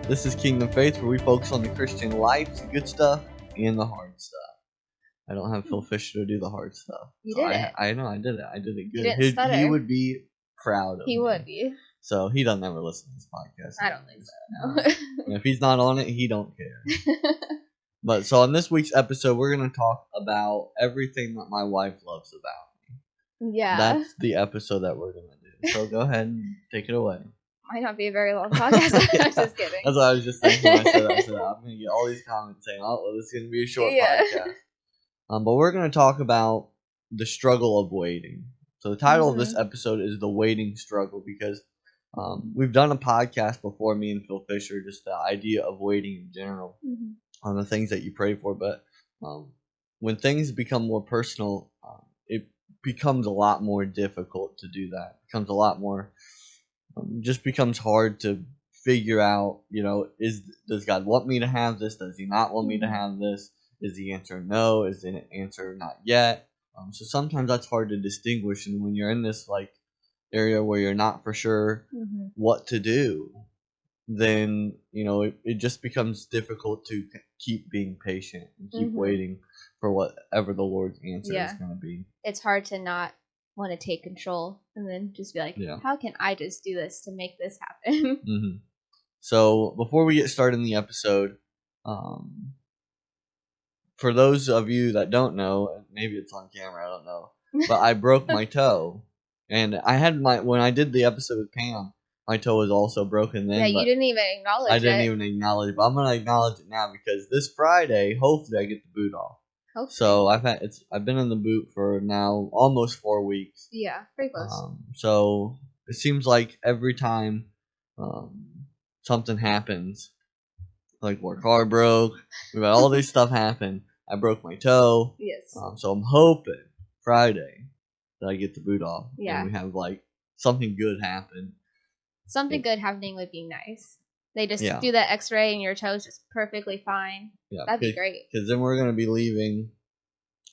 This is Kingdom Faith, where we focus on the Christian life, the good stuff, and the hard stuff. I don't have Phil Fisher to do the hard stuff. You did it. I know, I did it. I did it good. You didn't stutter. He would be proud of me. He would be. So he doesn't ever listen to this podcast. I don't think so, no. And if he's not on it, he don't care. But so on this week's episode, we're going to talk about everything that my wife loves about me. Yeah. That's the episode that we're going to do. So go ahead and take it away. Might not be a very long podcast. I'm just kidding. That's what I was just thinking when I said that. I said, I'm going to get all these comments saying, oh, well, this is going to be a short podcast. But we're going to talk about the struggle of waiting. So the title of this episode is The Waiting Struggle, because we've done a podcast before, me and Phil Fisher, just the idea of waiting in general on the things that you pray for. But when things become more personal, it becomes a lot more difficult to do that. It becomes a lot more, just becomes hard to figure out, does God want me to have this? Does he not want me to have this? Is the answer no? Is the answer not yet? So sometimes that's hard to distinguish, and when you're in this area where you're not for sure what to do, then it just becomes difficult to keep being patient and keep waiting for whatever the Lord's answer is going to be. It's hard to not want to take control and then just be like, how can I just do this to make this happen? So before we get started in the episode, for those of you that don't know, maybe it's on camera, I don't know, but I broke my toe. And I had when I did the episode with Pam, my toe was also broken then. Yeah, you didn't even acknowledge it. I didn't even acknowledge it, but I'm going to acknowledge it now, because this Friday, hopefully I get the boot off. Hopefully. So I've been in the boot for now almost 4 weeks. Yeah, pretty close. So it seems like every time something happens, like our car broke, we've had all this stuff happen. I broke my toe. Yes. So I'm hoping Friday that I get the boot off. Yeah. And we have something good happen. Something good happening would be nice. They just do that x-ray and your toe's just perfectly fine. Yeah. That'd be great. Because then we're going to be leaving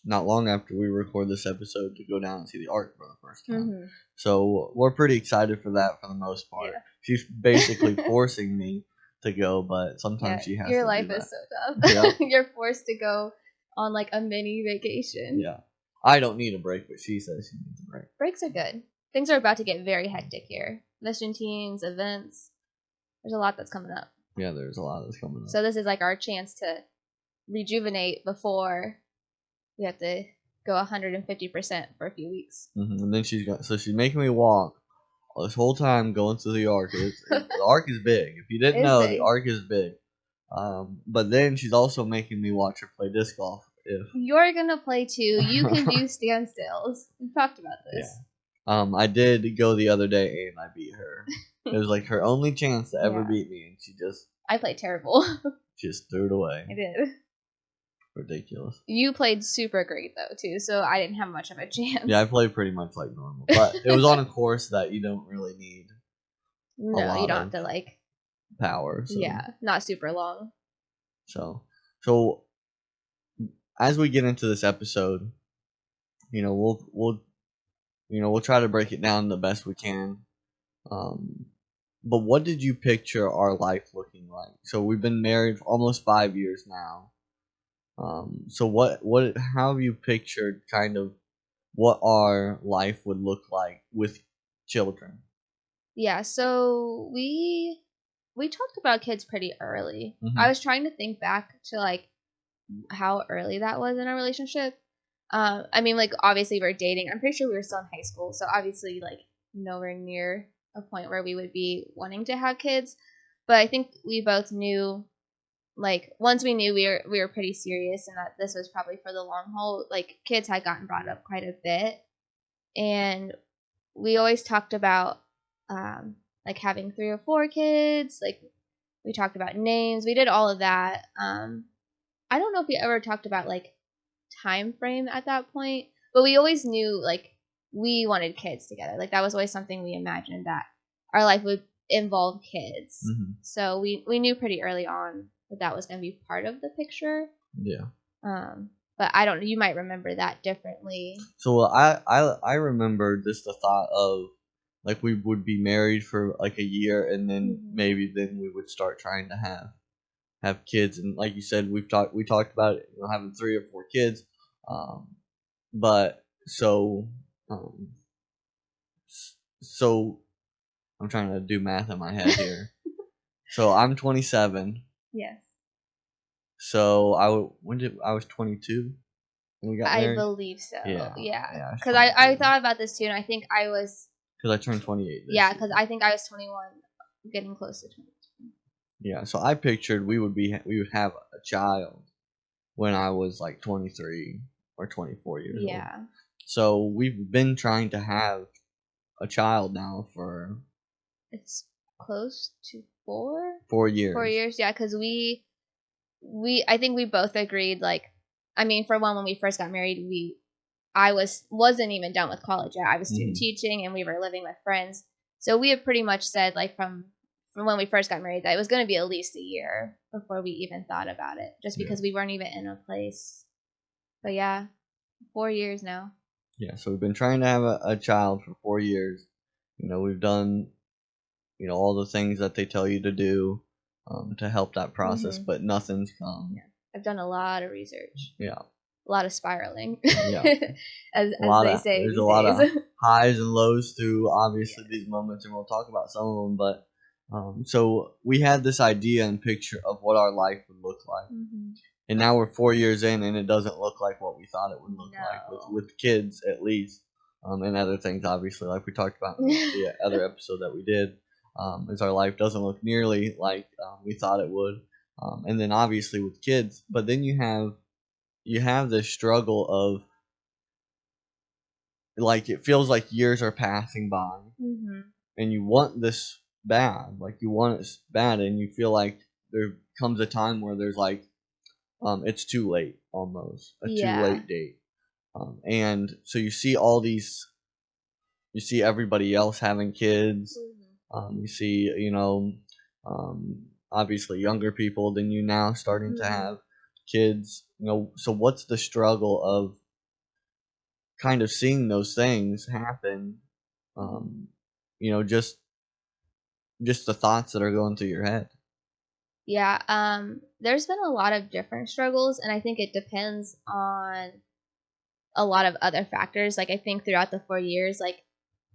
not long after we record this episode to go down and see the Ark for the first time. So we're pretty excited for that for the most part. Yeah. She's basically forcing me to go, but sometimes she has to. Your life is so tough. Yeah. You're forced to go on a mini vacation. Yeah. I don't need a break, but she says she needs a break. Breaks are good. Things are about to get very hectic here. Mission teams, events. There's a lot that's coming up. Yeah, there's a lot that's coming up. So this is our chance to rejuvenate before we have to go 150% for a few weeks. And then she's making me walk this whole time going to the Ark. The Ark is big. If you didn't know, the Ark is big. But then she's also making me watch her play disc golf. If you're gonna play too, you can do standstills. We've talked about this. Yeah. I did go the other day and I beat her. It was her only chance to ever beat me, and she just. I played terrible. Just threw it away. I did. Ridiculous. You played super great though too, so I didn't have much of a chance. Yeah, I played pretty much like normal, but it was on a course that you don't really need. No, you don't have to power. So. Yeah, not super long. So as we get into this episode, we'll try to break it down the best we can. But what did you picture our life looking like? So we've been married for almost 5 years now. So how have you pictured kind of what our life would look like with children? Yeah, so we talked about kids pretty early. I was trying to think back to how early that was in our relationship. Obviously we're dating. I'm pretty sure we were still in high school, so obviously nowhere near a point where we would be wanting to have kids. But I think we both knew, once we knew we were pretty serious and that this was probably for the long haul, kids had gotten brought up quite a bit. And we always talked about having 3 or 4 kids. We talked about names. We did all of that. I don't know if we ever talked about time frame at that point, but we always knew we wanted kids together. That was always something we imagined, that our life would involve kids. So we knew pretty early on that was going to be part of the picture. Yeah. But I don't know, you might remember that differently. So I remember just the thought of like we would be married for like a year, and then maybe then we would start trying to have kids. And like you said, we talked about it, having 3 or 4 kids. But um, so I'm trying to do math in my head here. So I'm 27. Yes. So I was 22 when we got married. I believe so. Yeah. Because I thought about this too, and I think I was. Because I turned 28. Because I think I was 21, getting close to 22. Yeah, so I pictured we would have a child when I was like 23 or 24 years old. Yeah. So we've been trying to have a child now for. It's close to 4. 4 years. 4 years, yeah. Because I think we both agreed. Like, I mean, for one, when we first got married, I wasn't even done with college yet. I was student teaching, and we were living with friends. So we had pretty much said, like, from when we first got married, that it was going to be at least a year before we even thought about it, just because we weren't even in a place. But yeah, 4 years now. Yeah, so we've been trying to have a child for 4 years. We've done, all the things that they tell you to do to help that process, but nothing's come. Yeah. I've done a lot of research. Yeah. A lot of spiraling. Yeah. as they say. There's a lot of highs and lows through, obviously, these moments, and we'll talk about some of them. But so we had this idea and picture of what our life would look like. And now we're 4 years in, and it doesn't look like what we thought it would look like with kids, at least, and other things, obviously, like we talked about in the other episode that we did. Is our life doesn't look nearly like we thought it would, and then obviously with kids. But then you have this struggle of, like, it feels like years are passing by, and you want this bad, like you want it bad, and you feel like there comes a time where there's like, it's too late, almost too late date, and so you see everybody else having kids. You see, obviously younger people than you now starting to have kids. So what's the struggle of kind of seeing those things happen? Just the thoughts that are going through your head. Yeah, there's been a lot of different struggles, and I think it depends on a lot of other factors. Like, I think throughout the 4 years, like,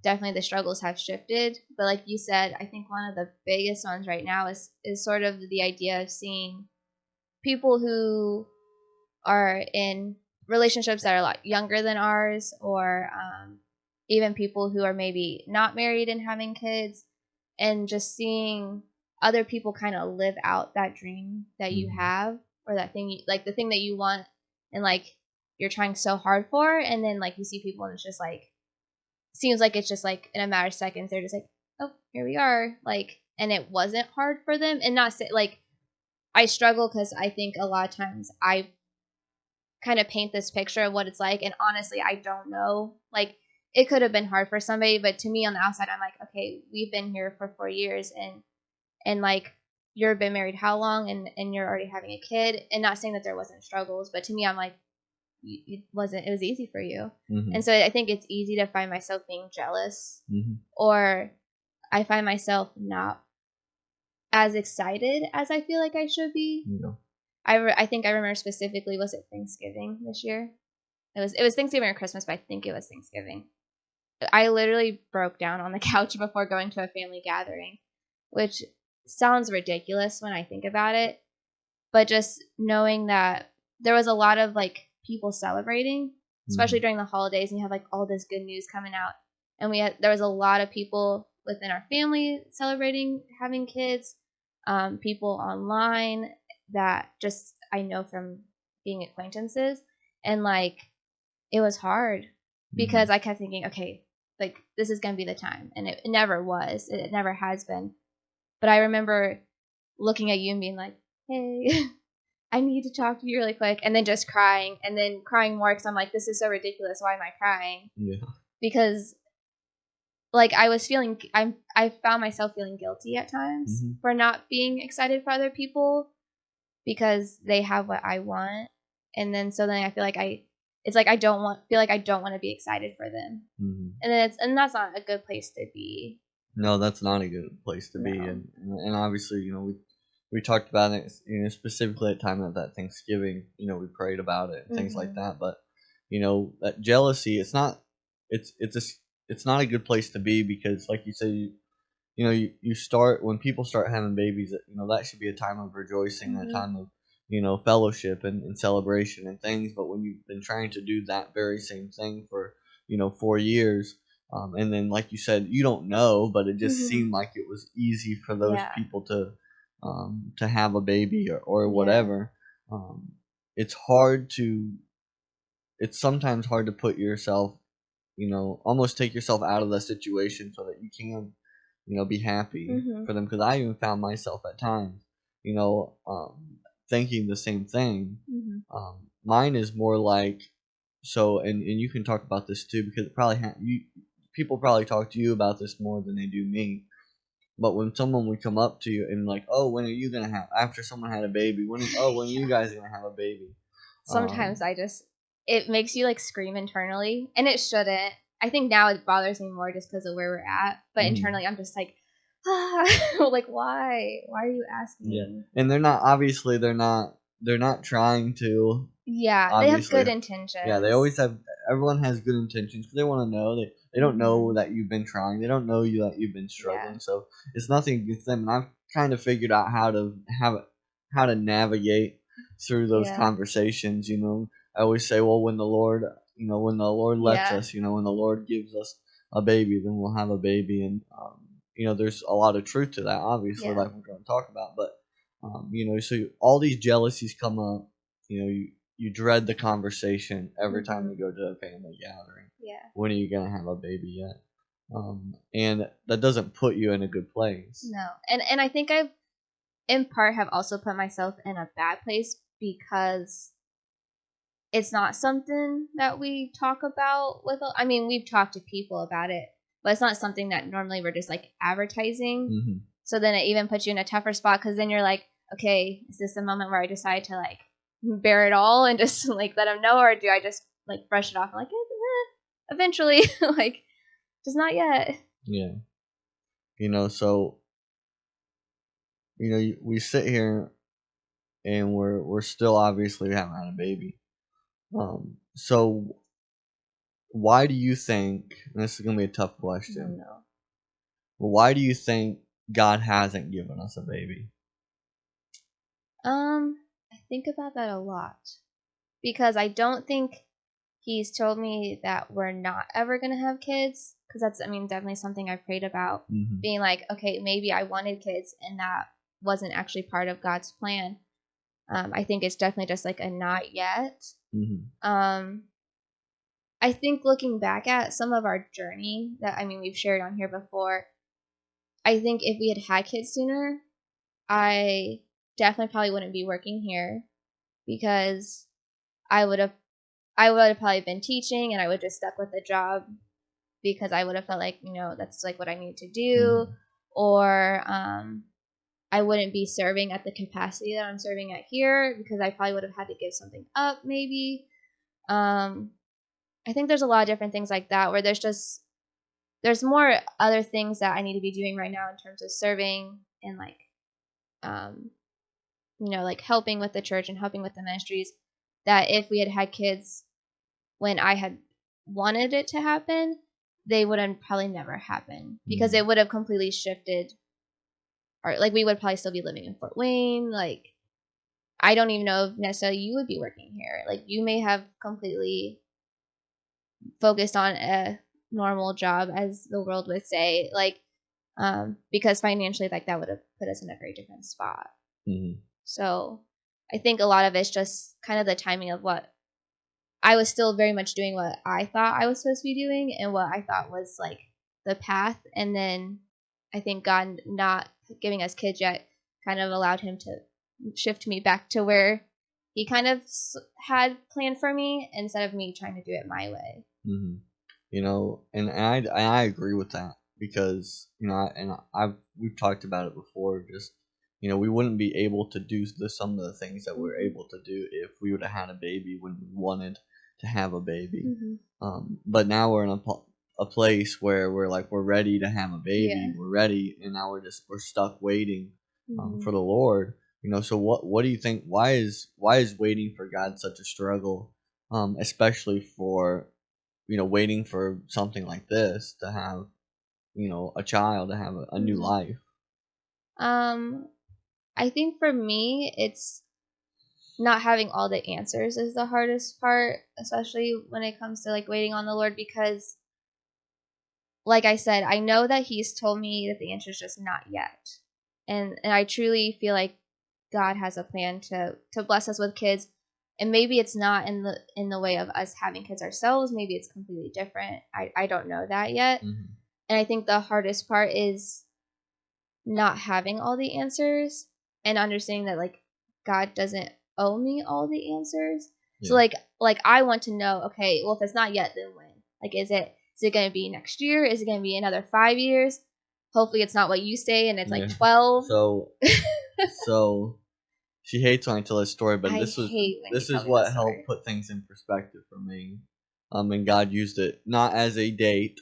definitely the struggles have shifted. But like you said, I think one of the biggest ones right now is sort of the idea of seeing people who are in relationships that are a lot younger than ours, or even people who are maybe not married and having kids, and just seeing other people kind of live out that dream that you have, or that thing, like the thing that you want, and like you're trying so hard for, and then like you see people and it's just like, seems like it's just like in a matter of seconds they're just like, oh, here we are, like, and it wasn't hard for them. And not say, like, I struggle because I think a lot of times I kind of paint this picture of what it's like, and honestly I don't know, like, it could have been hard for somebody, but to me on the outside I'm like, okay, we've been here for 4 years, and like, you've been married how long, and you're already having a kid. And not saying that there wasn't struggles, but to me I'm like, it was easy for you. And so I think it's easy to find myself being jealous, or I find myself not as excited as I feel like I should be. I think I remember specifically, was it Thanksgiving this year? It was Thanksgiving or Christmas, but I think it was Thanksgiving. I literally broke down on the couch before going to a family gathering, which sounds ridiculous when I think about it, but just knowing that there was a lot of like people celebrating, especially during the holidays, and you have like all this good news coming out, and there was a lot of people within our family celebrating having kids, people online that just I know from being acquaintances, and like, it was hard because I kept thinking, okay, like, this is gonna be the time, and it never was. It never has been. But I remember looking at you and being like, hey, I need to talk to you really quick, and then just crying, and then crying more because I'm like, this is so ridiculous. Why am I crying? Yeah. Because like, I found myself feeling guilty at times for not being excited for other people because they have what I want. And then I feel like I it's like I don't want to be excited for them, and that's not a good place to be. No, that's not a good place to be, and obviously, we talked about it, specifically at time of that Thanksgiving. We prayed about it and things like that. But that jealousy, it's not a good place to be, because, like you say, you start when people start having babies. That should be a time of rejoicing, a time of fellowship and celebration and things. But when you've been trying to do that very same thing for 4 years. And then, like you said, you don't know, but it just seemed like it was easy for those people to have a baby or whatever. It's sometimes hard to put yourself, almost take yourself out of the situation so that you can, be happy for them. Because I even found myself at times, thinking the same thing. Mine is more like, so, and you can talk about this too, because it probably people probably talk to you about this more than they do me. But when someone would come up to you and like, oh, when are you gonna have, after someone had a baby, when are you guys gonna have a baby? Sometimes it makes you like scream internally, and it shouldn't. I think now it bothers me more just because of where we're at. But internally, I'm just like, like, why are you asking me? And they're not trying to. Yeah, obviously. They have good intentions. Yeah, everyone has good intentions, because they want to know. They don't know that you've been trying. They don't know that you've been struggling. So it's nothing against them. And I've kind of figured out how to navigate through those conversations. I always say, well, when the Lord lets us, when the Lord gives us a baby, then we'll have a baby. And there's a lot of truth to that, obviously, like we're going to talk about. But so all these jealousies come up. You dread the conversation every time you go to a family gathering. Yeah. When are you gonna have a baby yet? And that doesn't put you in a good place. No, and I think I've, in part, have also put myself in a bad place, because it's not something that we talk about we've talked to people about it, but it's not something that normally we're just like advertising. So then it even puts you in a tougher spot, because then you're like, okay, is this the moment where I decide to like bear it all and just like let them know, or do I just like brush it off and like eventually like just not yet? So we sit here and we're still, obviously, we haven't had a baby. So why do you think, and this is gonna be a tough question, why do you think God hasn't given us a baby? I think about that a lot, because I don't think He's told me that we're not ever going to have kids, because that's, definitely something I've prayed about, being like, okay, maybe I wanted kids and that wasn't actually part of God's plan. I think it's definitely just like a not yet. I think looking back at some of our journey that, we've shared on here before, I think if we had kids sooner, I definitely probably wouldn't be working here, because I would have probably been teaching, and I would just stuck with the job because I would have felt like, that's like what I need to do. Or I wouldn't be serving at the capacity that I'm serving at here, because I probably would have had to give something up maybe. I think there's a lot of different things like that, where there's more other things that I need to be doing right now in terms of serving and like, like helping with the church and helping with the ministries, that if we had kids when I had wanted it to happen, they wouldn't probably never happen, because it would have completely shifted, or like we would probably still be living in Fort Wayne. Like, I don't even know if necessarily you would be working here. Like, you may have completely focused on a normal job, as the world would say, like, because financially, like, that would have put us in a very different spot. So I think a lot of it's just kind of the timing of what I was still very much doing, what I thought I was supposed to be doing and what I thought was like the path. And then I think God not giving us kids yet kind of allowed Him to shift me back to where He kind of had planned for me, instead of me trying to do it my way. And I agree with that, because we've talked about it before. Just we wouldn't be able to do some of the things that we're able to do if we would have had a baby when we wanted to have a baby. But now we're in a place where we're ready to have a baby. We're ready, and now we're stuck waiting for the Lord. So what do you think? Why is waiting for God such a struggle? Especially for waiting for something like this to have a child, to have a new life. I think for me, it's not having all the answers is the hardest part, especially when it comes to like waiting on the Lord, because like I said, I know that He's told me that the answer is just not yet. And I truly feel like God has a plan to bless us with kids. And maybe it's not in the way of us having kids ourselves. Maybe it's completely different. I don't know that yet. And I think the hardest part is not having all the answers and understanding that like God doesn't owe me all the answers. So like I want to know, okay, well, if it's not yet, then when? Like, is it going to be next year? Is it going to be another 5 years? Hopefully it's not what you say and it's like 12. So she hates when I tell this story, but this is what helped put things in perspective for me. And God used it not as a date.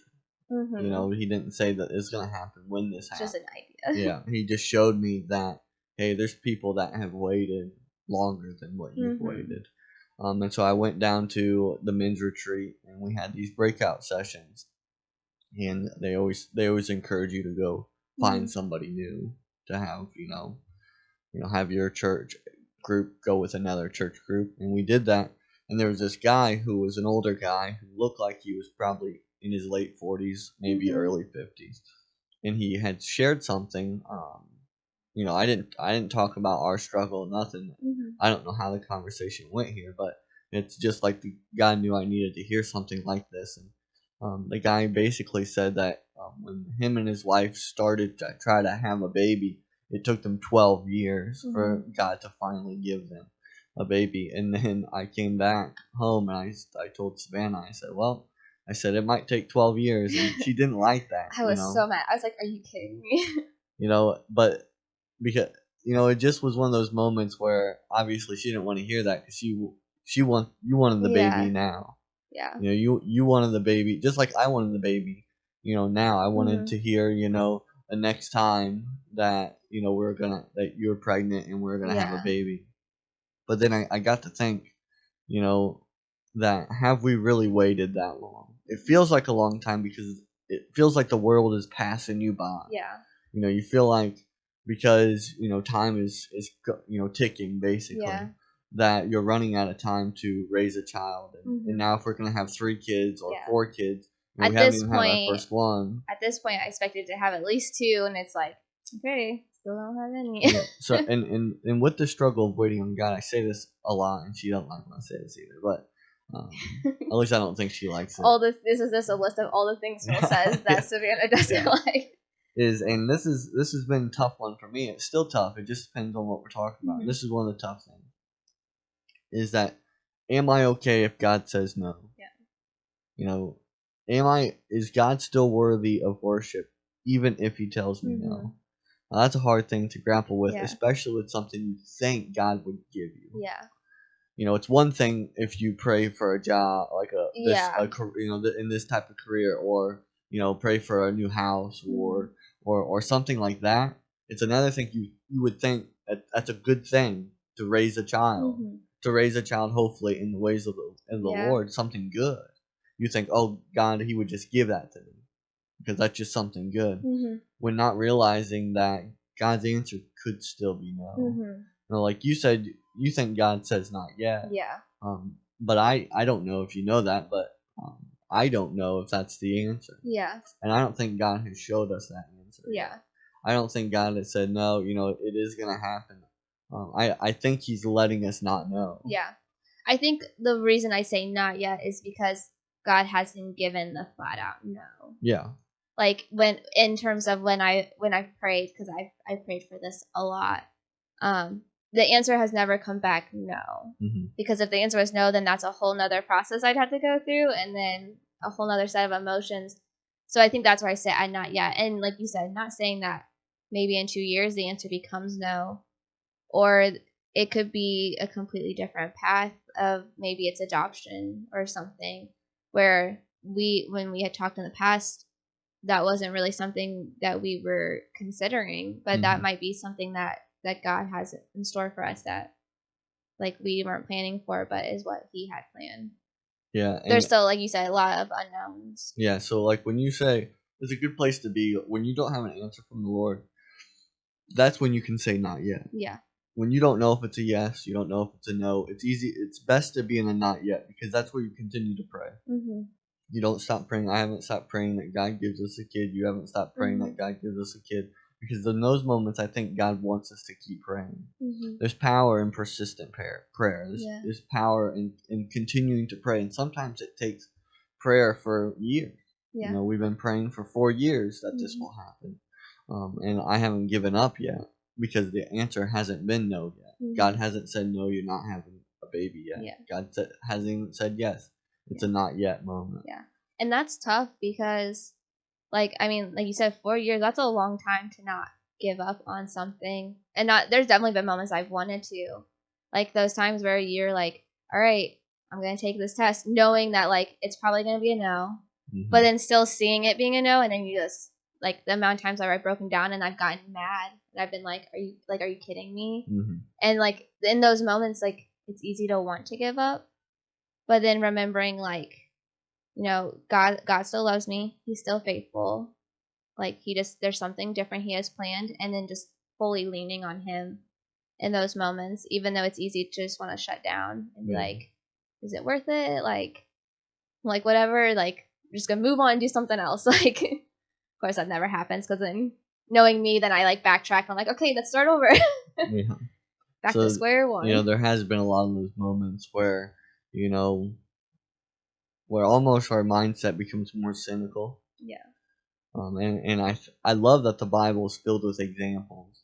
He didn't say that it's going to happen when this happens. Just an idea. Yeah, he just showed me that, hey, there's people that have waited longer than what you've waited. And so I went down to the men's retreat, and we had these breakout sessions. And they always encourage you to go find somebody new to have, have your church group go with another church group. And we did that. And there was this guy who was an older guy who looked like he was probably in his late 40s, maybe early 50s. And he had shared something. I didn't talk about our struggle, nothing. I don't know how the conversation went here, but it's just like the guy knew I needed to hear something like this. And the guy basically said that when him and his wife started to try to have a baby, it took them 12 years for God to finally give them a baby. And then I came back home and I told Savannah, I said it might take 12 years, and she didn't like that. I was so mad. I was like, "Are you kidding me?" But because it just was one of those moments where obviously she didn't want to hear that, because you wanted the baby now. Yeah. You wanted the baby just like I wanted the baby. Now I wanted to hear the next time that that you're pregnant and we're gonna have a baby. But then I got to think, that have we really waited that long? It feels like a long time because it feels like the world is passing you by. Yeah. You feel like because time is ticking basically, that you're running out of time to raise a child. And now if we're gonna have 3 kids or 4 kids, we haven't even had our first one. At this point, I expected to have at least 2, and it's like, okay, still don't have any. So and with the struggle of waiting on God, I say this a lot, and she doesn't like when I say this either, but at least I don't think she likes it. This is a list of all the things Phil says that Savannah doesn't like. This has been a tough one for me. It's still tough. It just depends on what we're talking about. This is one of the tough things. Is that, am I okay if God says no? Yeah. Is God still worthy of worship even if He tells me no? Now, that's a hard thing to grapple with, especially with something you think God would give you. Yeah. It's one thing if you pray for a job, like in this type of career, or pray for a new house, or something like that. It's another thing you would think that's a good thing to raise a child, hopefully in the ways of the Lord, something good. You think, oh, God, He would just give that to me because that's just something good. When not realizing that God's answer could still be no. Like you said, you think God says not yet. Yeah. But I don't know if you know that, but I don't know if that's the answer. Yeah. And I don't think God has showed us that answer. Yeah. I don't think God has said no. It is gonna happen. I think He's letting us not know. Yeah. I think the reason I say not yet is because God hasn't given the flat out no. Yeah. Like in terms of when I've prayed, because I prayed for this a lot. The answer has never come back no. Because if the answer was no, then that's a whole nother process I'd have to go through, and then a whole nother set of emotions. So I think that's where I say I'm not yet. And like you said, not saying that maybe in 2 years the answer becomes no, or it could be a completely different path of maybe it's adoption or something, where when we had talked in the past, that wasn't really something that we were considering, but that might be something that God has in store for us that like we weren't planning for, but is what he had planned. Yeah. There's still, like you said, a lot of unknowns. Yeah. So like when you say it's a good place to be when you don't have an answer from the Lord, that's when you can say not yet. Yeah. When you don't know if it's a yes, you don't know if it's a no, it's easy. It's best to be in a not yet because that's where you continue to pray. You don't stop praying. I haven't stopped praying that God gives us a kid. You haven't stopped praying that God gives us a kid. Because in those moments, I think God wants us to keep praying. There's power in persistent prayer. There's power in continuing to pray. And sometimes it takes prayer for years. Yeah. You know, we've been praying for 4 years that this will happen. And I haven't given up yet because the answer hasn't been no yet. God hasn't said, no, you're not having a baby yet. Yeah. God hasn't even said yes. It's a not yet moment. Yeah. And that's tough because, like, I mean, like you said, 4 years, that's a long time to not give up on something. And there's definitely been moments I've wanted to. Like those times where you're like, all right, I'm going to take this test, knowing that, like, it's probably going to be a no. But then still seeing it being a no, and then you just, like, the amount of times I've broken down and I've gotten mad. And I've been like, are you kidding me? And, like, in those moments, like, it's easy to want to give up. But then remembering, like, you know, God still loves me. He's still faithful. Like, there's something different he has planned. And then just fully leaning on him in those moments, even though it's easy to just want to shut down and be like, is it worth it? Like whatever, like, I'm just going to move on and do something else. Like, of course that never happens because then knowing me, then I, like, backtrack and I'm like, okay, let's start over. Back to square one. You know, there has been a lot of those moments where, you know, where almost our mindset becomes more cynical. Yeah. And I love that the Bible is filled with examples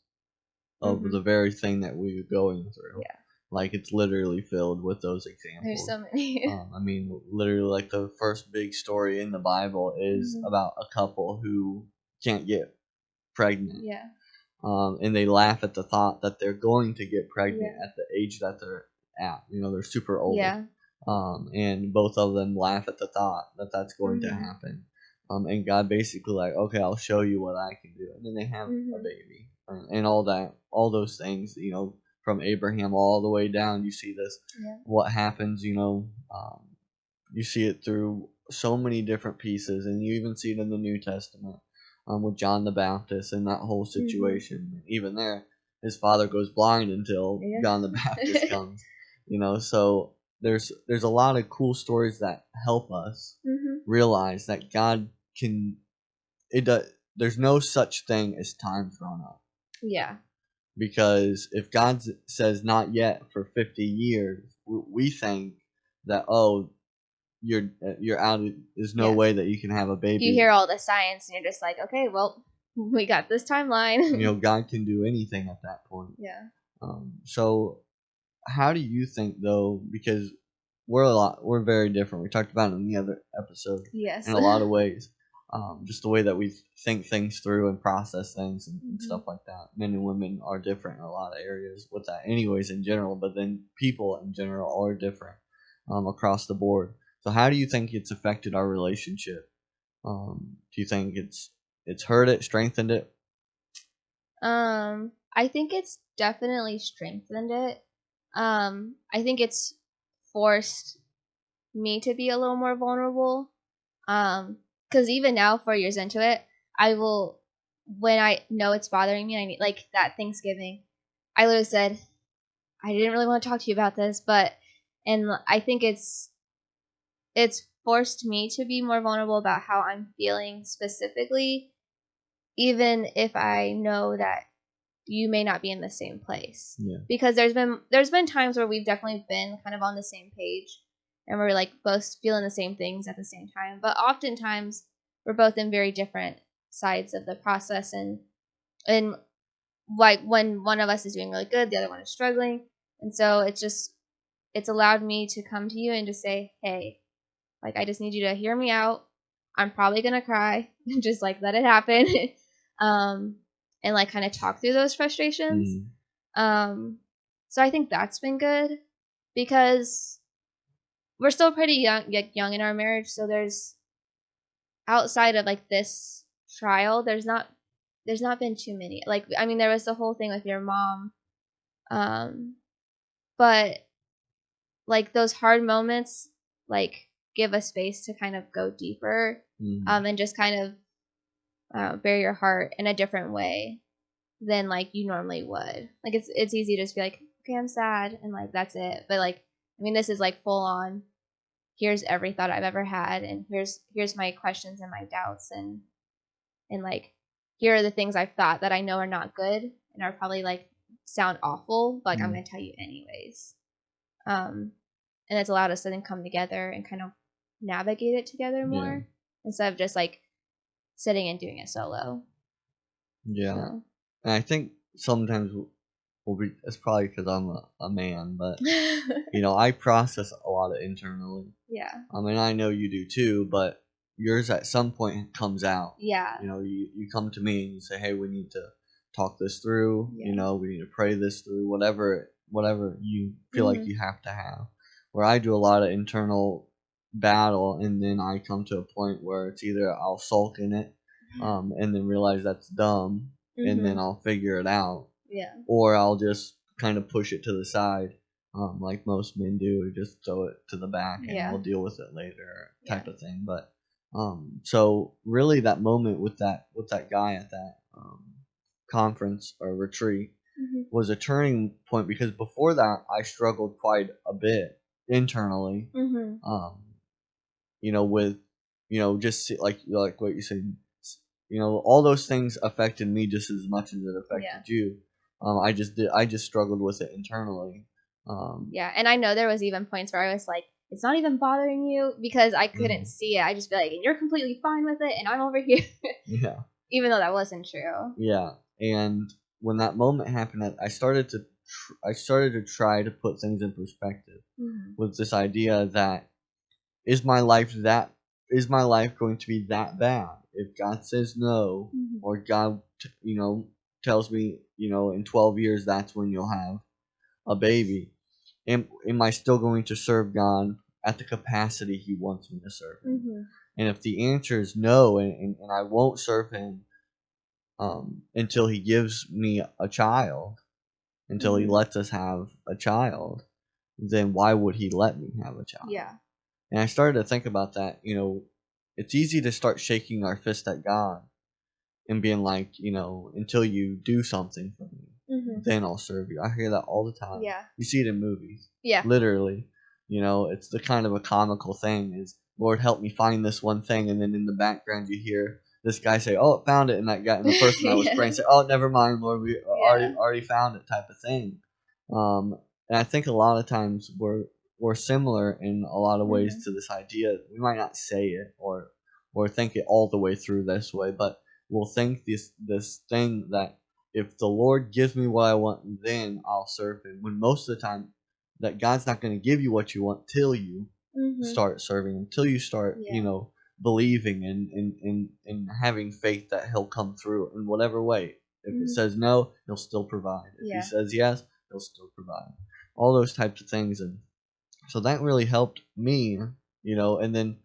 of the very thing that we're going through. Yeah. Like, it's literally filled with those examples. There's so many. I mean, literally, like, the first big story in the Bible is about a couple who can't get pregnant. Yeah. And they laugh at the thought that they're going to get pregnant at the age that they're at. You know, they're super old. Yeah. And both of them laugh at the thought that that's going to happen. And God basically like, okay, I'll show you what I can do. And then they have a baby and all those things, you know, from Abraham all the way down. You see this, what happens, you know, you see it through so many different pieces, and you even see it in the New Testament with John the Baptist and that whole situation. Even there, his father goes blind until John the Baptist comes, you know, so there's a lot of cool stories that help us realize that God can. There's no such thing as time thrown up. Yeah. Because if God says not yet for 50 years, we think that you're out. There's no way that you can have a baby. You hear all the science and you're just like, okay, well, we got this timeline. You know, God can do anything at that point. Yeah. So how do you think though? Because we're very different. We talked about it in the other episode. Yes. In a lot of ways. Just the way that we think things through and process things and stuff like that. Men and women are different in a lot of areas with that anyways in general, but then people in general are different across the board. So how do you think it's affected our relationship? Do you think it's hurt it, strengthened it? I think it's definitely strengthened it. I think it's forced me to be a little more vulnerable. Because even now, 4 years into it, I will, when I know it's bothering me, I need, like, that Thanksgiving, I literally said, I didn't really want to talk to you about this, and I think it's forced me to be more vulnerable about how I'm feeling specifically, even if I know that you may not be in the same place. Yeah. Because there's been times where we've definitely been kind of on the same page, and we're, like, both feeling the same things at the same time. But oftentimes, we're both in very different sides of the process. And like, when one of us is doing really good, the other one is struggling. And so it's allowed me to come to you and just say, hey, like, I just need you to hear me out. I'm probably going to cry. Just, like, let it happen. And, like, kind of talk through those frustrations. So I think that's been good because we're still pretty young in our marriage. So there's outside of like this trial, there's not been too many. Like, I mean, there was the whole thing with your mom, but like those hard moments, like give us space to kind of go deeper, and just kind of bare your heart in a different way than like you normally would. Like it's easy to just be like, okay, I'm sad, and like that's it. But like, I mean, this is like full on. Here's every thought I've ever had, and here's my questions and my doubts, and like here are the things I've thought that I know are not good and are probably like sound awful, but like I'm gonna tell you anyways. And it's allowed us to then come together and kind of navigate it together more instead of just like sitting and doing it solo. Yeah, so. And I think sometimes it's probably because I'm a man, but you know, I process a lot of internally. Yeah. I mean, I know you do too, but yours at some point comes out. Yeah. You know, you come to me and you say, hey, we need to talk this through. Yeah. You know, we need to pray this through. Whatever you feel like you have to have. Where I do a lot of internal battle, and then I come to a point where it's either I'll sulk in it, and then realize that's dumb, and then I'll figure it out. Yeah. Or I'll just kind of push it to the side, like most men do, just throw it to the back and we'll deal with it later, type of thing. But so really, that moment with that guy at that conference or retreat was a turning point, because before that I struggled quite a bit internally. You know, with just like what you said. You know, all those things affected me just as much as it affected you. I just struggled with it internally. Yeah, and I know there was even points where I was like, it's not even bothering you, because I couldn't see it. I just be like, and you're completely fine with it, and I'm over here. Yeah. Even though that wasn't true. Yeah, and when that moment happened, I started to try to put things in perspective with this idea that is my life going to be that bad? If God says no, or God, tells me, in 12 years that's when you'll have a baby, am I still going to serve God at the capacity He wants me to serve Him? And if the answer is no, and I won't serve Him until He gives me a child, until He lets us have a child, then why would He let me have a child? Yeah. And I started to think about that. It's easy to start shaking our fist at God and being like, until you do something for me, then I'll serve you. I hear that all the time. Yeah. You see it in movies. Yeah. Literally. It's the kind of a comical thing is, Lord, help me find this one thing. And then in the background, you hear this guy say, oh, found it. And the person that was praying say, oh, never mind, Lord, we already found it, type of thing. And I think a lot of times we're similar in a lot of ways to this idea. We might not say it or think it all the way through this way, but we'll think this thing that if the Lord gives me what I want, then I'll serve Him. When most of the time, that God's not going to give you what you want till you start serving Him, till you start, believing and having faith that He'll come through in whatever way. If it says no, He'll still provide. If He says yes, He'll still provide. All those types of things. And so that really helped me, and then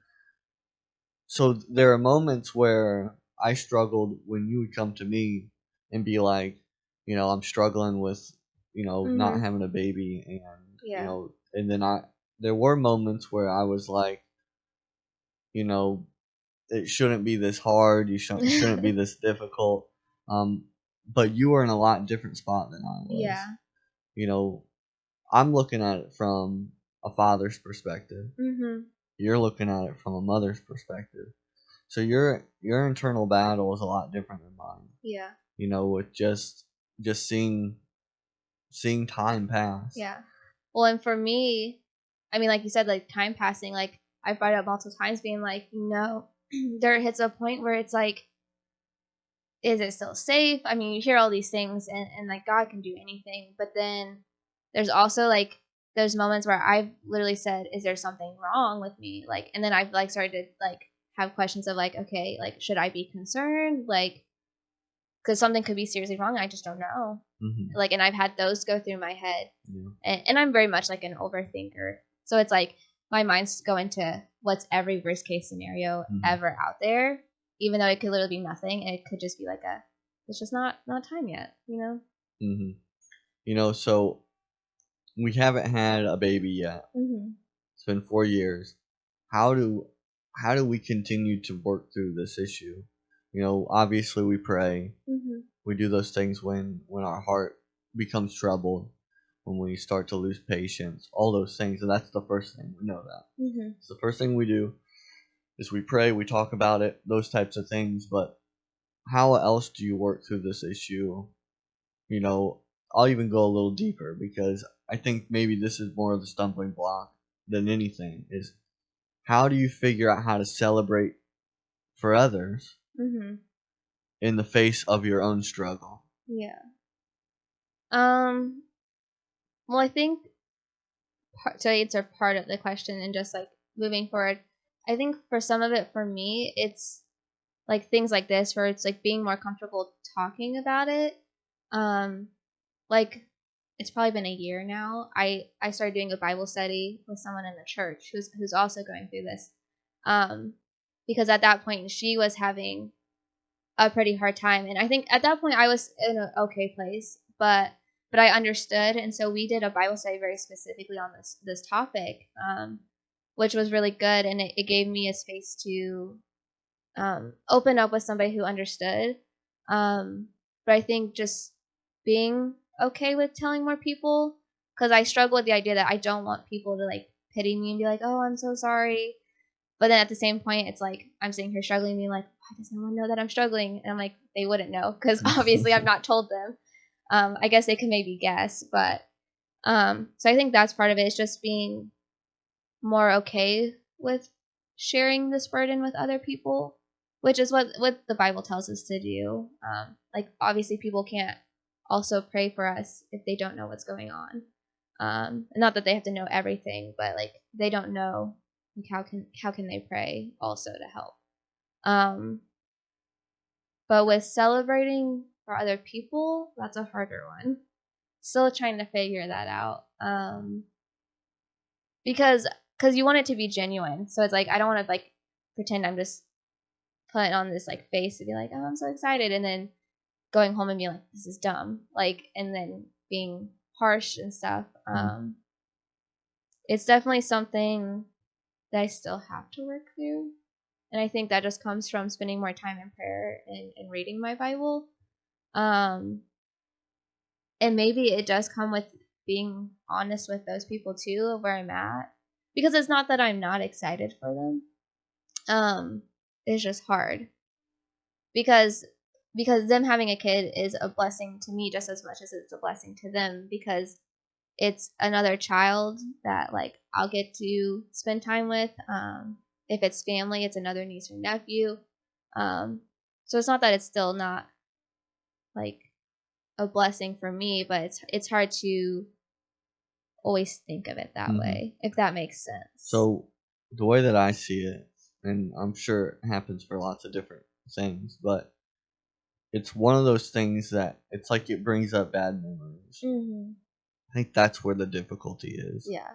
so there are moments where I struggled when you would come to me and be like, I'm struggling with, not having a baby, and and then there were moments where I was like, it shouldn't be this hard, it shouldn't be this difficult. But you were in a lot different spot than I was. Yeah. I'm looking at it from a father's perspective. You're looking at it from a mother's perspective. So your internal battle is a lot different than mine. Yeah. With just seeing time pass. Yeah. Well, and for me, I mean, like you said, like time passing, like I've brought it up multiple times being like, there hits a point where it's like, is it still safe? I mean, you hear all these things and like God can do anything, but then there's also like those moments where I've literally said, is there something wrong with me? Like, and then I've like started to like have questions of like, okay, like should I be concerned? Like, because something could be seriously wrong. I just don't know. Like, and I've had those go through my head, and I'm very much like an overthinker. So it's like my mind's going to what's every worst case scenario ever out there, even though it could literally be nothing, and it could just be like it's just not time yet, you know. You know, so we haven't had a baby yet. It's been 4 years. How do we continue to work through this issue? You know, obviously we pray. We do those things when our heart becomes troubled, when we start to lose patience, all those things. And that's the first thing. We know that. It's the first thing we do is we pray, we talk about it, those types of things. But how else do you work through this issue? You know, I'll even go a little deeper, because I think maybe this is more of the stumbling block than anything, is how do you figure out how to celebrate for others in the face of your own struggle? Yeah. Well, I think to answer part of the question and just like moving forward, I think for some of it, for me, it's like things like this where it's like being more comfortable talking about it. Like it's probably been a year now. I started doing a Bible study with someone in the church who's also going through this. Because at that point she was having a pretty hard time, and I think at that point I was in an okay place, but I understood, and so we did a Bible study very specifically on this topic, which was really good, and it gave me a space to open up with somebody who understood. But I think just being okay with telling more people, because I struggle with the idea that I don't want people to like pity me and be like, oh, I'm so sorry. But then at the same point, it's like I'm sitting here struggling and being like, why does no one know that I'm struggling? And I'm like, they wouldn't know, because obviously I've not told them. I guess they can maybe guess, but so I think that's part of it, is just being more okay with sharing this burden with other people, which is what the Bible tells us to do. Like obviously people can't also pray for us if they don't know what's going on. Not that they have to know everything, but like they don't know, like how can they pray also to help. But with celebrating for other people, that's a harder one. Still trying to figure that out. Because you want it to be genuine. So it's like I don't want to like pretend I'm just putting on this like face to be like, oh, I'm so excited, and then going home and being like, this is dumb, like, and then being harsh and stuff. It's definitely something that I still have to work through, and I think that just comes from spending more time in prayer and reading my Bible. And maybe it does come with being honest with those people too, of where I'm at, because it's not that I'm not excited for them. It's just hard because them having a kid is a blessing to me just as much as it's a blessing to them, because it's another child that like I'll get to spend time with. If it's family, it's another niece or nephew. So it's not that it's still not like a blessing for me, but it's hard to always think of it that way, if that makes sense. So the way that I see it, and I'm sure it happens for lots of different things, but it's one of those things that it's like it brings up bad memories. I think that's where the difficulty is. Yeah.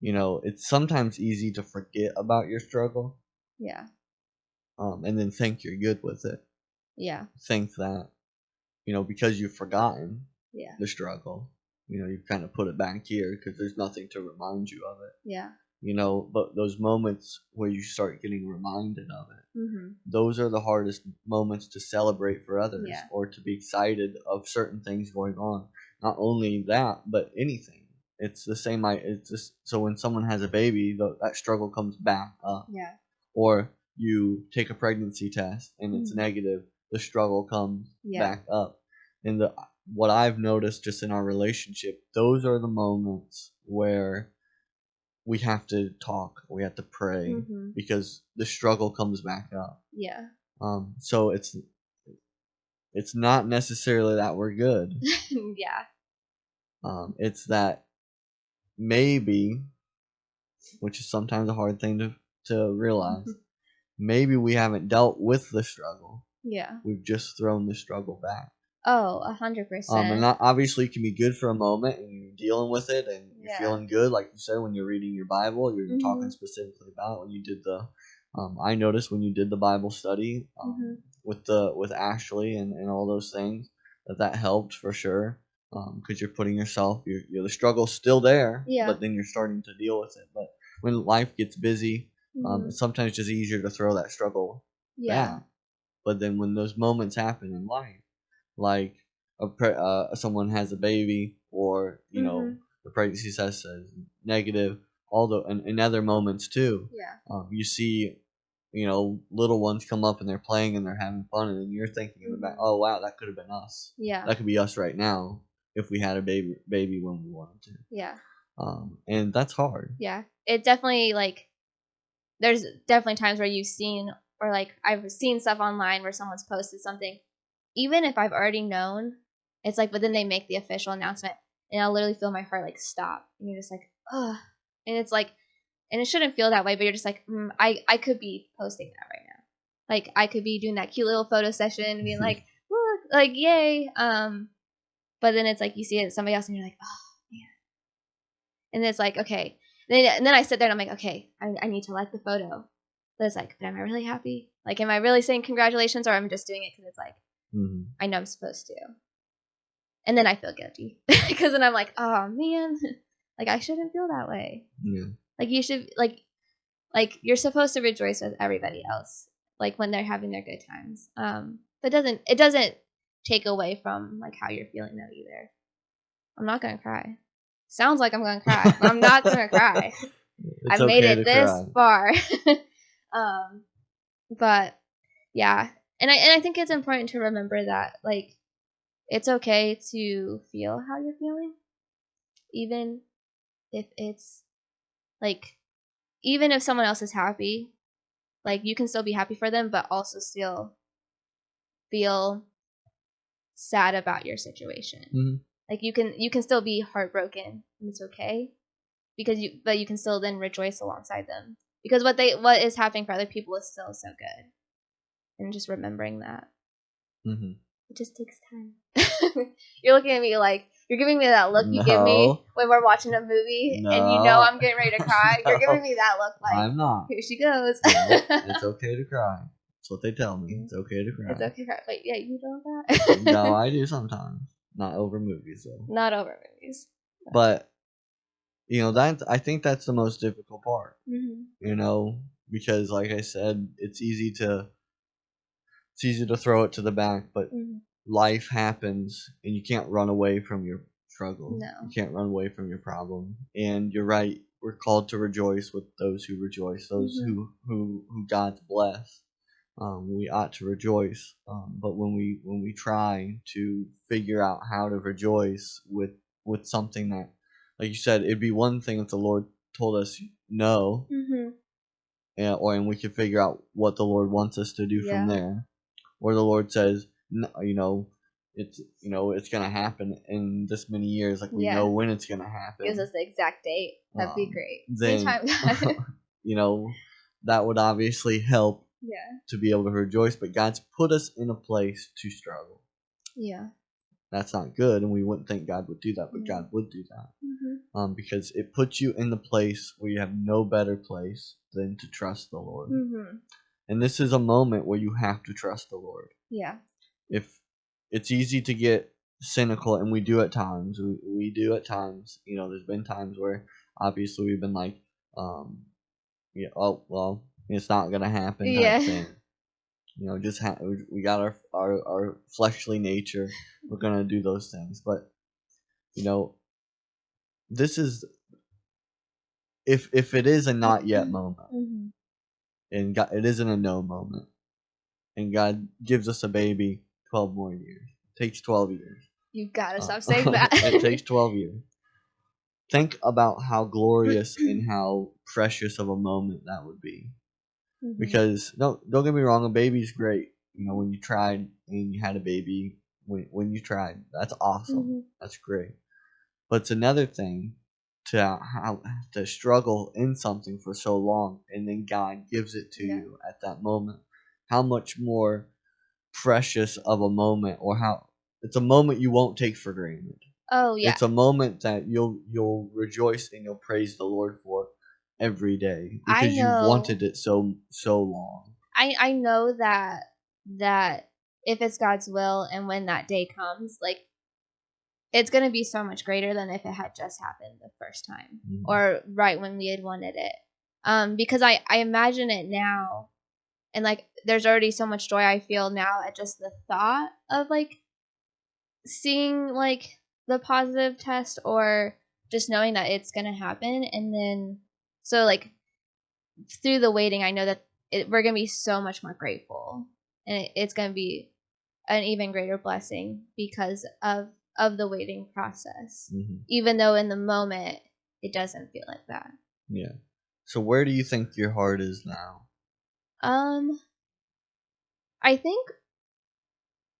You know, it's sometimes easy to forget about your struggle. Yeah. And then think you're good with it. Yeah. Think that, you know, because you've forgotten yeah. the struggle, you know, you've kind of put it back here because there's nothing to remind you of it. Yeah. You know, but those moments where you start getting reminded of it, those are the hardest moments to celebrate for others, or to be excited of certain things going on. Not only that, but anything. It's the same. It's just so when someone has a baby, that struggle comes back up. Yeah. Or you take a pregnancy test and it's negative, the struggle comes back up. And what I've noticed just in our relationship, those are the moments where we have to talk, we have to pray, because the struggle comes back up. Yeah. So it's not necessarily that we're good. Yeah. It's that maybe, which is sometimes a hard thing to realize, maybe we haven't dealt with the struggle. Yeah. We've just thrown the struggle back. Oh, 100%. And that obviously can be good for a moment, and you're dealing with it, and you're feeling good, like you said, when you're reading your Bible. You're talking specifically about when you did the. I noticed when you did the Bible study with Ashley and all those things that helped for sure. Because you're putting yourself, the struggle's still there, but then you're starting to deal with it. But when life gets busy, it's sometimes just easier to throw that struggle back. But then when those moments happen in life, like someone has a baby, or the pregnancy test says negative, and in other moments too, you see little ones come up and they're playing and they're having fun, and then you're thinking in the back, oh wow, that could have been us. That could be us right now if we had a baby when we wanted to. And that's hard. It definitely, like, there's definitely times where you've seen, or like I've seen stuff online where someone's posted something, even if I've already known, it's like, but then they make the official announcement, and I'll literally feel my heart like stop, and you're just like, ugh, and it's like, and it shouldn't feel that way, but you're just like, I could be posting that right now, like I could be doing that cute little photo session and being like, look, like yay, but then it's like you see it somebody else and you're like, oh man, and it's like, okay, and then I sit there and I'm like, okay, I need to like the photo, but it's like, but am I really happy? Like, am I really saying congratulations, or I'm just doing it because it's like, I know I'm supposed to. And then I feel guilty because then I'm like, oh man, like I shouldn't feel that way. Like you should, like you're supposed to rejoice with everybody else, like when they're having their good times. But it doesn't take away from like how you're feeling though either. I'm not gonna cry. Sounds like I'm gonna cry, but I'm not gonna cry. I've made it this far. But yeah. And I think it's important to remember that, like, it's okay to feel how you're feeling, even if it's like, even if someone else is happy, like you can still be happy for them, but also still feel sad about your situation. Like you can still be heartbroken, and it's okay, but you can still then rejoice alongside them, because what is happening for other people is still so good, and just remembering that. It just takes time. You're looking at me like you're giving me that look you give me when we're watching a movie and I'm getting ready to cry. You're giving me that look like, I'm not. Here she goes. It's okay to cry. That's what they tell me. It's okay to cry. It's okay to cry. But yeah, you know that? No, I do sometimes. Not over movies though. Not over movies. But I think that's the most difficult part. Because like I said, it's easy to throw it to the back, but life happens, and you can't run away from your struggle. No. You can't run away from your problem. And you're right. We're called to rejoice with those who rejoice, those who God's blessed. We ought to rejoice. But when we try to figure out how to rejoice with something that, like you said, it'd be one thing if the Lord told us no, and we could figure out what the Lord wants us to do from there. Or the Lord says, it's gonna happen in this many years. Like we know when it's gonna happen. Gives us the exact date. That'd be great. Then, that would obviously help. To be able to rejoice, but God's put us in a place to struggle. That's not good, and we wouldn't think God would do that, but God would do that. Because it puts you in the place where you have no better place than to trust the Lord. And this is a moment where you have to trust the Lord. If it's easy to get cynical, and we do at times. We do at times. There's been times where obviously we've been like, oh well, it's not gonna happen type thing. We got our fleshly nature. We're gonna do those things, but this is if it is a not yet moment, and God, it isn't a no moment, and God gives us a baby 12 more years. It takes 12 years. You gotta stop saying that. It takes 12 years. Think about how glorious and how precious of a moment that would be. Because don't get me wrong, a baby's great. When you tried and you had a baby, when you tried, that's awesome. That's great. But it's another thing to struggle in something for so long, and then God gives it to you at that moment. How much more precious of a moment, or how it's a moment you won't take for granted. Oh yeah. It's a moment that you'll rejoice and you'll praise the Lord for every day because you've wanted it so long. I know that if it's God's will and when that day comes, like, it's going to be so much greater than if it had just happened the first time or right when we had wanted it. Because I imagine it now, and like there's already so much joy I feel now at just the thought of like seeing like the positive test, or just knowing that it's going to happen. And then so like through the waiting, I know that we're going to be so much more grateful, and it's going to be an even greater blessing because of the waiting process, even though in the moment it doesn't feel like that. Yeah. So where do you think your heart is now? I think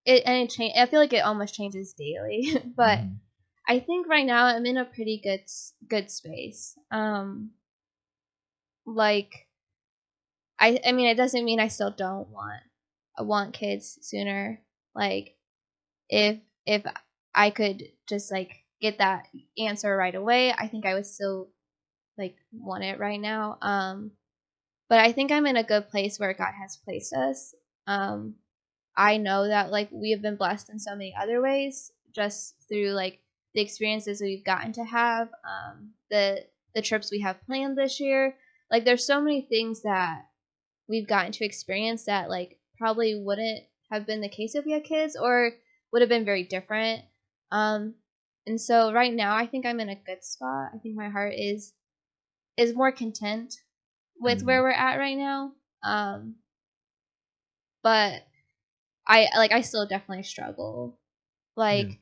I feel like it almost changes daily, but I think right now I'm in a pretty good space. Like I mean, it doesn't mean I still don't want kids sooner. Like if I could just like get that answer right away, I think I would still like want it right now. But I think I'm in a good place where God has placed us. I know that like we have been blessed in so many other ways, just through like the experiences we've gotten to have, the trips we have planned this year. Like there's so many things that we've gotten to experience that like probably wouldn't have been the case if we had kids, or would have been very different. And so right now I think I'm in a good spot. I think my heart is more content with where we're at right now. But I still definitely struggle. Like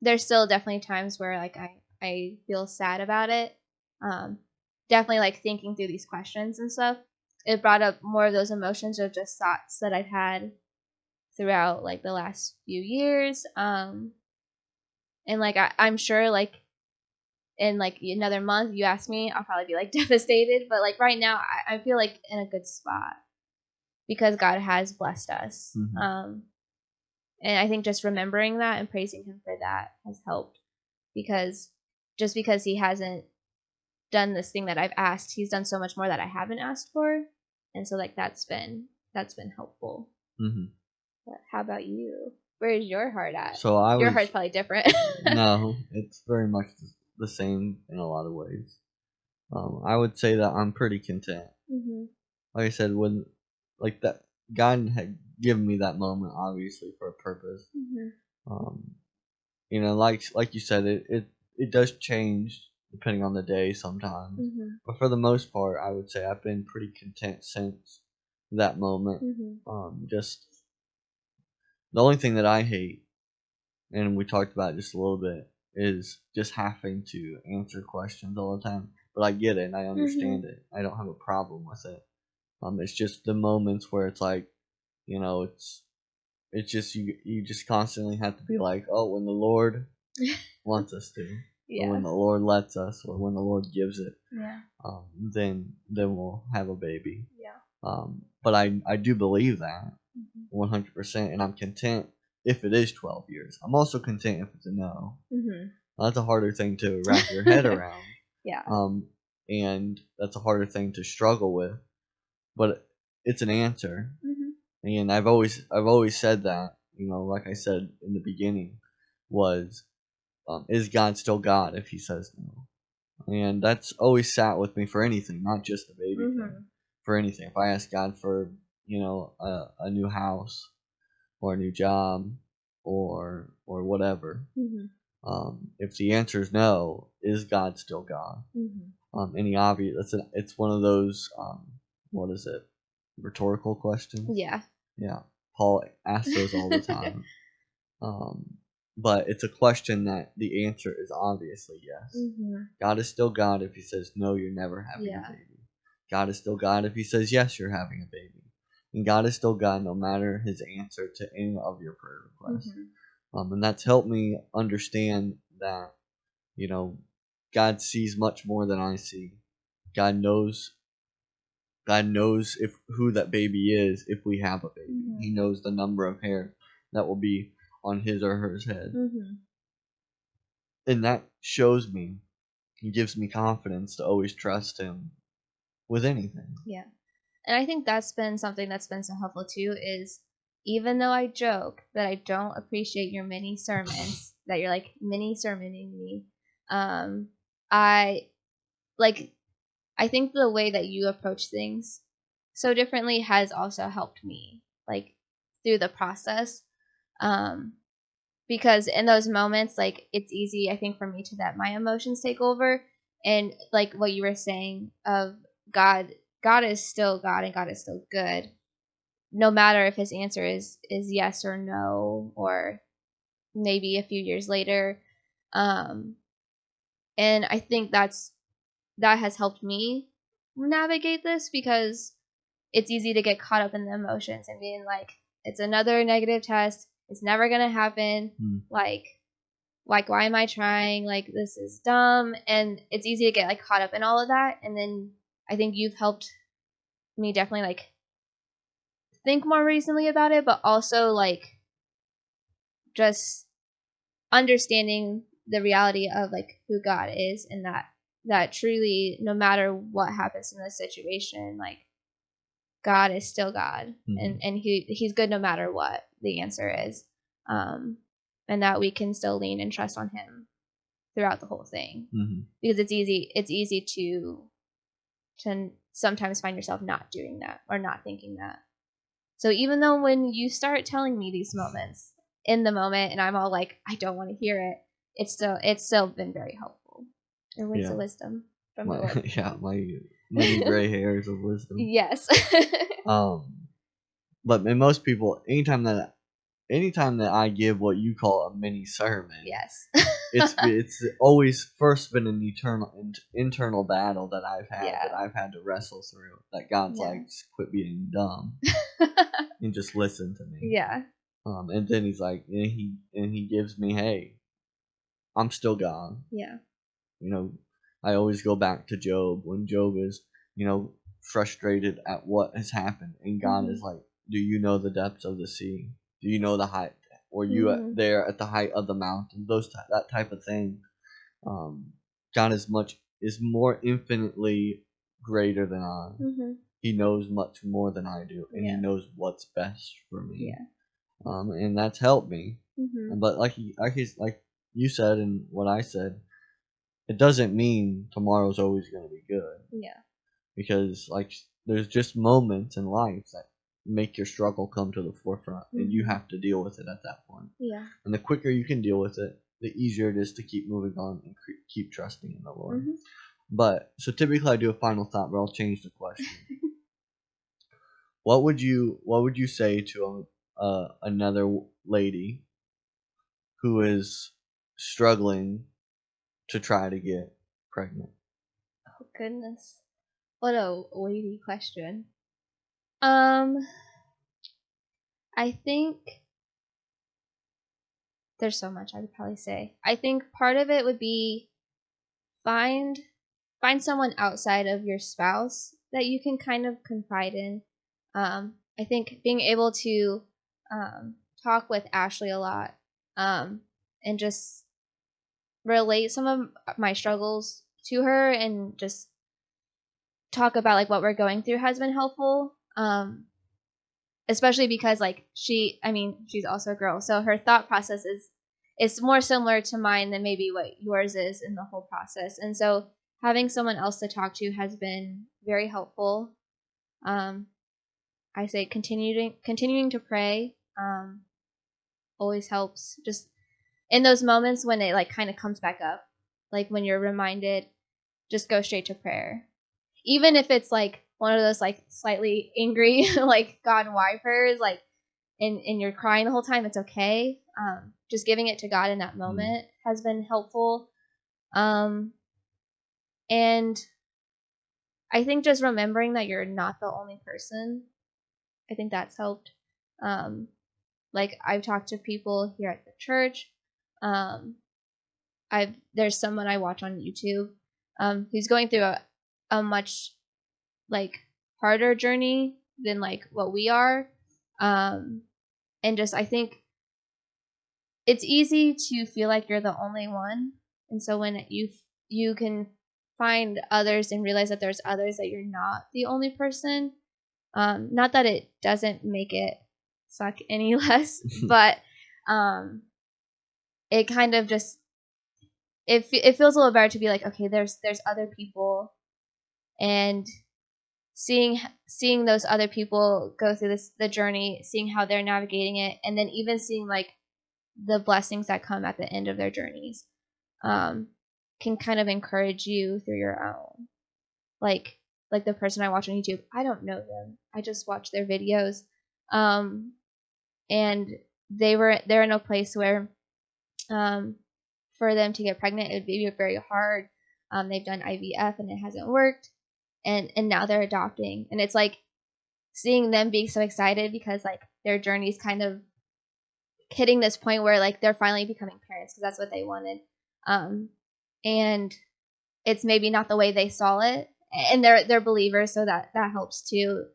there's still definitely times where like I feel sad about it. Definitely like thinking through these questions and stuff. It brought up more of those emotions or just thoughts that I've had throughout like the last few years. And like I'm sure like in like another month you ask me, I'll probably be like devastated. But like right now I feel like in a good spot because God has blessed us. And I think just remembering that and praising him for that has helped, because just because he hasn't done this thing that I've asked, he's done so much more that I haven't asked for. And so like that's been helpful. But how about you? Where's your heart at? So your heart's probably different. No, it's very much the same in a lot of ways. I would say that I'm pretty content. Like I said, when like that, God had given me that moment obviously for a purpose. You know, like you said, it does change depending on the day sometimes. But for the most part, I would say I've been pretty content since that moment. Just the only thing that I hate, and we talked about it just a little bit, is just having to answer questions all the time. But I get it and I understand it. I don't have a problem with it. It's just the moments where it's like, you know, it's just you just constantly have to be like, oh, when the Lord wants us to, or when the Lord lets us, or when the Lord gives it, then we'll have a baby. But I do believe that 100%, and I'm content if it is 12 years. I'm also content if it's a no. That's a harder thing to wrap your head around. And that's a harder thing to struggle with, but it's an answer. And I've always said that, you know, like I said in the beginning, was is God still God if he says no? And that's always sat with me for anything, not just the baby thing. For anything. If I ask God for, you know, a new house or a new job or whatever, if the answer is no, is God still God? Any obvious? It's one of those what is it? Rhetorical questions. Yeah. Paul asks those all the time. But it's a question that the answer is obviously yes. God is still God if he says no, you're never having a baby. God is still God if he says yes, you're having a baby. And God is still God no matter his answer to any of your prayer requests. And that's helped me understand that, you know, God sees much more than I see. God knows God knows who that baby is if we have a baby. Mm-hmm. He knows the number of hair that will be on his or her head. Mm-hmm. And that shows me, and gives me confidence to always trust him with anything. Yeah. And I think that's been something that's been so helpful too, is even though I joke that I don't appreciate your mini sermons, that you're like mini sermoning me, I think the way that you approach things so differently has also helped me, like, through the process. Because in those moments, like, it's easy, I think, for me to let my emotions take over. And like what you were saying of God is still God, and God is still good, no matter if his answer is yes or no, or maybe a few years later. And I think that has helped me navigate this, because it's easy to get caught up in the emotions and being like, it's another negative test, it's never gonna happen. Like why am I trying? Like, this is dumb. And it's easy to get like caught up in all of that. And then I think you've helped me definitely like think more reasonably about it, but also like just understanding the reality of like who God is, and that truly, no matter what happens in the situation, like, God is still God. Mm-hmm. and he's good no matter what the answer is. And that we can still lean and trust on him throughout the whole thing. Mm-hmm. Because it's easy to sometimes find yourself not doing that or not thinking that. So even though when you start telling me these moments in the moment and I'm all like, I don't want to hear it, it's still been very helpful. And words of wisdom from the Lord. Yeah, my many gray hairs of wisdom. Yes. But most people, anytime that I give what you call a mini sermon, yes, it's always first been an internal battle that I've had, that I've had to wrestle through. That God's like, quit being dumb and just listen to me. Yeah. And then he's like, and he gives me, hey, I'm still God. Yeah. You know, I always go back to Job, when Job is, frustrated at what has happened, and God is like, do you know the depths of the sea? Do you know the height? Or you there at the height of the mountain? That type of thing. God is more infinitely greater than I. Mm-hmm. He knows much more than I do, and he knows what's best for me. Yeah. And that's helped me. Mm-hmm. But like you said, and what I said, it doesn't mean tomorrow's always going to be good. Yeah. Because there's just moments in life that make your struggle come to the forefront, and you have to deal with it at that point. Yeah. And the quicker you can deal with it, the easier it is to keep moving on and keep trusting in the Lord. Mm-hmm. But so typically I do a final thought, but I'll change the question. What would you say to another lady who is struggling to try to get pregnant? Oh goodness, what a weighty question. I think there's so much I would probably say. I think part of it would be find someone outside of your spouse that you can kind of confide in. I think being able to talk with Ashley a lot, and just relate some of my struggles to her, and just talk about like what we're going through has been helpful. Especially because like she's also a girl, so her thought process is more similar to mine than maybe what yours is in the whole process. And so having someone else to talk to has been very helpful. I say continuing to pray always helps, just in those moments when it like kind of comes back up, like when you're reminded, just go straight to prayer. Even if it's like one of those like slightly angry like God, why prayers, like and you're crying the whole time, it's okay. Just giving it to God in that moment has been helpful. And I think just remembering that you're not the only person, I think that's helped. Like I've talked to people here at the church. There's someone I watch on YouTube who's going through a much like harder journey than like what we are. And just I think it's easy to feel like you're the only one, and so when you can find others and realize that there's others, that you're not the only person. Not that it doesn't make it suck any less, but it kind of just it feels a little better to be like, okay, there's other people, and seeing those other people go through the journey, seeing how they're navigating it, and then even seeing like the blessings that come at the end of their journeys, can kind of encourage you through your own. Like the person I watch on YouTube, I don't know them. I just watch their videos. And they're in a place where, for them to get pregnant, it would be very hard. They've done IVF and it hasn't worked. And now they're adopting. And it's like seeing them being so excited because like their journey's kind of hitting this point where like they're finally becoming parents because that's what they wanted. And it's maybe not the way they saw it, and they're believers, so that helps too.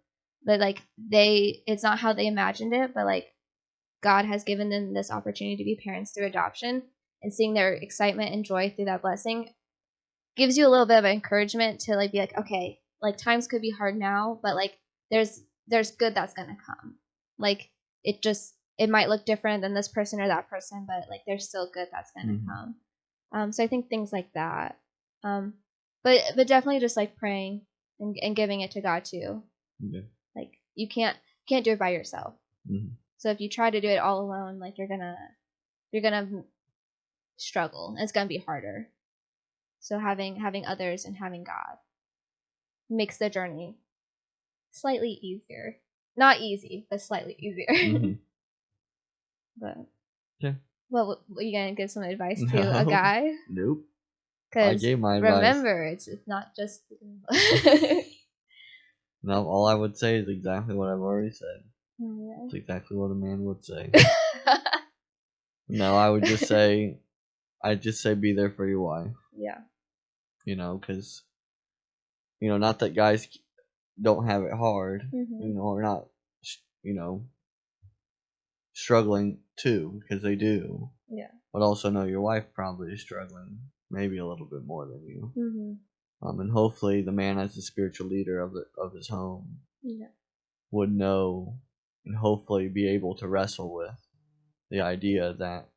But like it's not how they imagined it, but like God has given them this opportunity to be parents through adoption, and seeing their excitement and joy through that blessing gives you a little bit of encouragement to like be like, okay, like times could be hard now, but like there's good that's gonna come. Like it might look different than this person or that person, but like there's still good that's gonna come. So I think things like that. But definitely just like praying and giving it to God too. Yeah. Like you can't do it by yourself. Mm-hmm. So if you try to do it all alone, like you're gonna struggle. It's gonna be harder. So having others and having God makes the journey slightly easier. Not easy, but slightly easier. Mm-hmm. But yeah. Well, are you gonna give some advice to a guy? Nope. I gave my advice. Remember, it's not just. No, all I would say is exactly what I've already said. Oh, yeah. It's exactly what a man would say. No, I would just say, be there for your wife. Yeah. You know, because, not that guys don't have it hard, or not, struggling too, because they do. Yeah. But also know your wife probably is struggling maybe a little bit more than you. Mm-hmm. And hopefully the man, as the spiritual leader of his home, would know and hopefully be able to wrestle with the idea that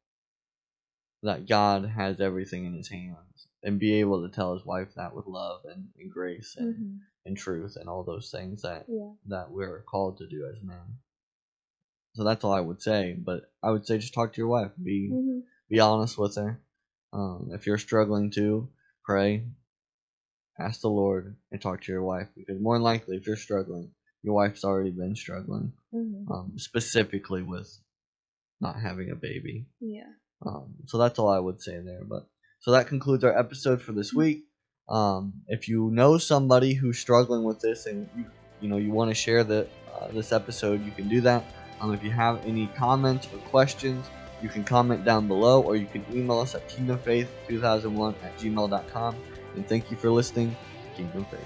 God has everything in his hands, and be able to tell his wife that with love and grace and truth and all those things that we're called to do as men. So that's all I would say. But I would say just talk to your wife. Be honest with her. If you're struggling to pray, ask the Lord and talk to your wife, because more than likely, if you're struggling, your wife's already been struggling, specifically with not having a baby. Yeah. So that's all I would say there. But so that concludes our episode for this week. If you know somebody who's struggling with this and you want to share this episode, you can do that. If you have any comments or questions, you can comment down below, or you can email us at kingdomfaith2001@gmail.com. And thank you for listening to Kingdom Faith.